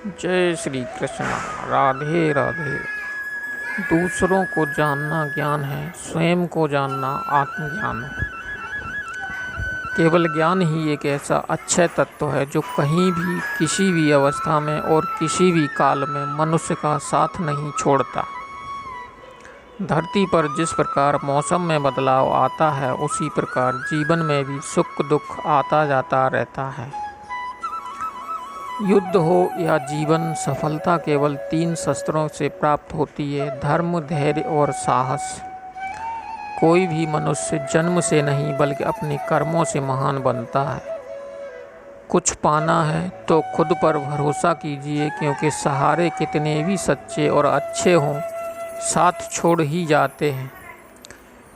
जय श्री कृष्ण। राधे राधे। दूसरों को जानना ज्ञान है, स्वयं को जानना आत्मज्ञान है। केवल ज्ञान ही एक ऐसा अक्षय तत्व है जो कहीं भी, किसी भी अवस्था में और किसी भी काल में मनुष्य का साथ नहीं छोड़ता। धरती पर जिस प्रकार मौसम में बदलाव आता है, उसी प्रकार जीवन में भी सुख दुख आता जाता रहता है। युद्ध हो या जीवन, सफलता केवल 3 शस्त्रों से प्राप्त होती है: धर्म, धैर्य और साहस। कोई भी मनुष्य जन्म से नहीं बल्कि अपने कर्मों से महान बनता है। कुछ पाना है तो खुद पर भरोसा कीजिए, क्योंकि सहारे कितने भी सच्चे और अच्छे हों, साथ छोड़ ही जाते हैं।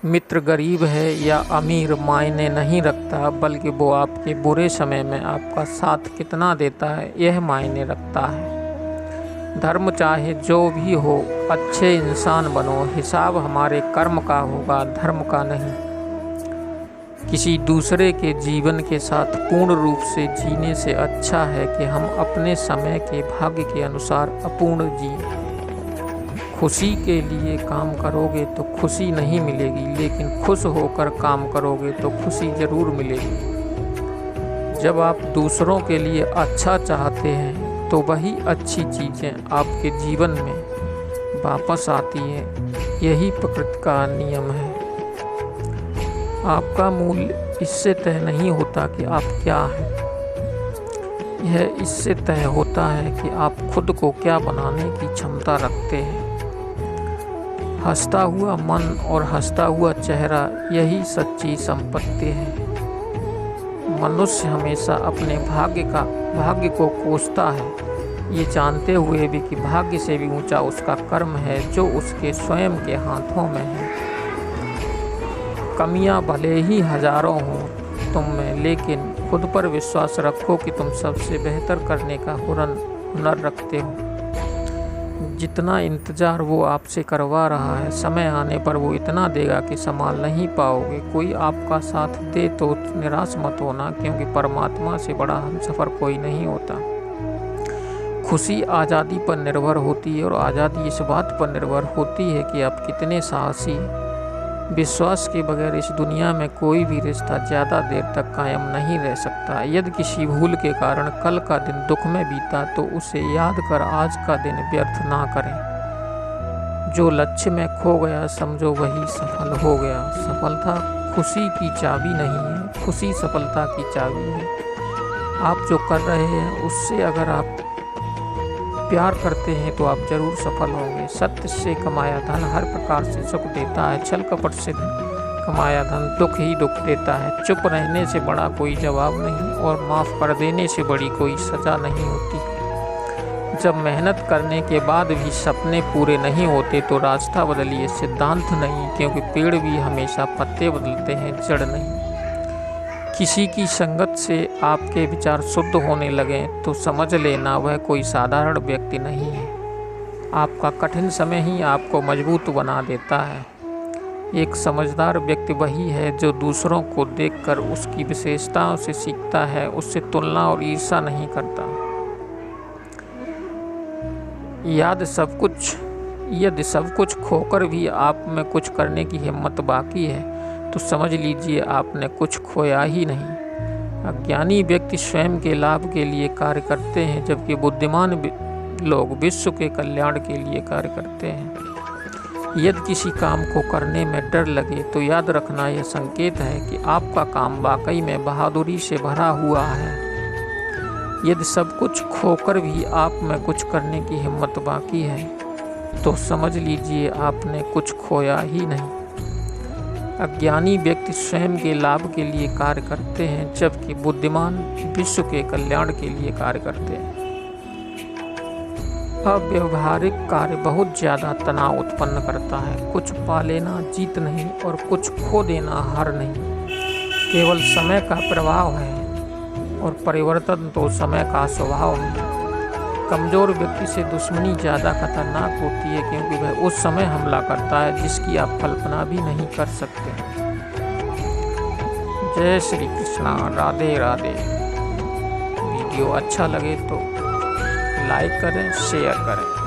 मित्र गरीब है या अमीर मायने नहीं रखता, बल्कि वो आपके बुरे समय में आपका साथ कितना देता है यह मायने रखता है। धर्म चाहे जो भी हो, अच्छे इंसान बनो, हिसाब हमारे कर्म का होगा, धर्म का नहीं। किसी दूसरे के जीवन के साथ पूर्ण रूप से जीने से अच्छा है कि हम अपने समय के भाग्य के अनुसार अपूर्ण जिए। खुशी के लिए काम करोगे तो खुशी नहीं मिलेगी, लेकिन खुश होकर काम करोगे तो खुशी जरूर मिलेगी। जब आप दूसरों के लिए अच्छा चाहते हैं तो वही अच्छी चीज़ें आपके जीवन में वापस आती हैं। यही प्रकृति का नियम है। आपका मूल्य इससे तय नहीं होता कि आप क्या हैं, यह इससे तय होता है कि आप खुद को क्या बनाने की क्षमता रखते हैं। हंसता हुआ मन और हंसता हुआ चेहरा, यही सच्ची संपत्ति है। मनुष्य हमेशा अपने भाग्य को कोसता है, ये जानते हुए भी कि भाग्य से भी ऊंचा उसका कर्म है जो उसके स्वयं के हाथों में है। कमियां भले ही हजारों हों तुम में, लेकिन खुद पर विश्वास रखो कि तुम सबसे बेहतर करने का हुनर रखते हो। जितना इंतज़ार वो आपसे करवा रहा है, समय आने पर वो इतना देगा कि संभाल नहीं पाओगे। कोई आपका साथ दे तो निराश मत होना, क्योंकि परमात्मा से बड़ा हमसफ़र कोई नहीं होता। खुशी आज़ादी पर निर्भर होती है, और आज़ादी इस बात पर निर्भर होती है कि आप कितने साहसी हैं। विश्वास के बगैर इस दुनिया में कोई भी रिश्ता ज़्यादा देर तक कायम नहीं रह सकता। यदि किसी भूल के कारण कल का दिन दुख में बीता तो उसे याद कर आज का दिन व्यर्थ ना करें। जो लक्ष्य में खो गया समझो वही सफल हो गया। सफलता खुशी की चाबी नहीं है, खुशी सफलता की चाबी है। आप जो कर रहे हैं उससे अगर आप प्यार करते हैं तो आप जरूर सफल होंगे। सत्य से कमाया धन हर प्रकार से सुख देता है, छल कपट से कमाया धन दुख ही दुख देता है। चुप रहने से बड़ा कोई जवाब नहीं, और माफ़ कर देने से बड़ी कोई सज़ा नहीं होती। जब मेहनत करने के बाद भी सपने पूरे नहीं होते तो रास्ता बदलिए, सिद्धांत नहीं, क्योंकि पेड़ भी हमेशा पत्ते बदलते हैं, जड़ नहीं। किसी की संगत से आपके विचार शुद्ध होने लगें तो समझ लेना वह कोई साधारण व्यक्ति नहीं है। आपका कठिन समय ही आपको मजबूत बना देता है। एक समझदार व्यक्ति वही है जो दूसरों को देखकर उसकी विशेषताओं से सीखता है, उससे तुलना और ईर्ष्या नहीं करता। यदि सब कुछ खोकर भी आप में कुछ करने की हिम्मत बाकी है तो समझ लीजिए आपने कुछ खोया ही नहीं। अज्ञानी व्यक्ति स्वयं के लाभ के लिए कार्य करते हैं, जबकि बुद्धिमान लोग विश्व के कल्याण के लिए कार्य करते हैं। यदि किसी काम को करने में डर लगे तो याद रखना यह संकेत है कि आपका काम वाकई में बहादुरी से भरा हुआ है। यदि सब कुछ खोकर भी आप में कुछ करने की हिम्मत बाकी है तो समझ लीजिए आपने कुछ खोया ही नहीं। अज्ञानी व्यक्ति स्वयं के लाभ के लिए कार्य करते हैं, जबकि बुद्धिमान विश्व के कल्याण के लिए कार्य करते हैं। अव्यावहारिक कार्य बहुत ज़्यादा तनाव उत्पन्न करता है। कुछ पा लेना जीत नहीं और कुछ खो देना हार नहीं, केवल समय का प्रभाव है, और परिवर्तन तो समय का स्वभाव है। कमज़ोर व्यक्ति से दुश्मनी ज़्यादा खतरनाक होती है, क्योंकि वह उस समय हमला करता है जिसकी आप कल्पना भी नहीं कर सकते। जय श्री कृष्णा। राधे राधे। वीडियो अच्छा लगे तो लाइक करें, शेयर करें।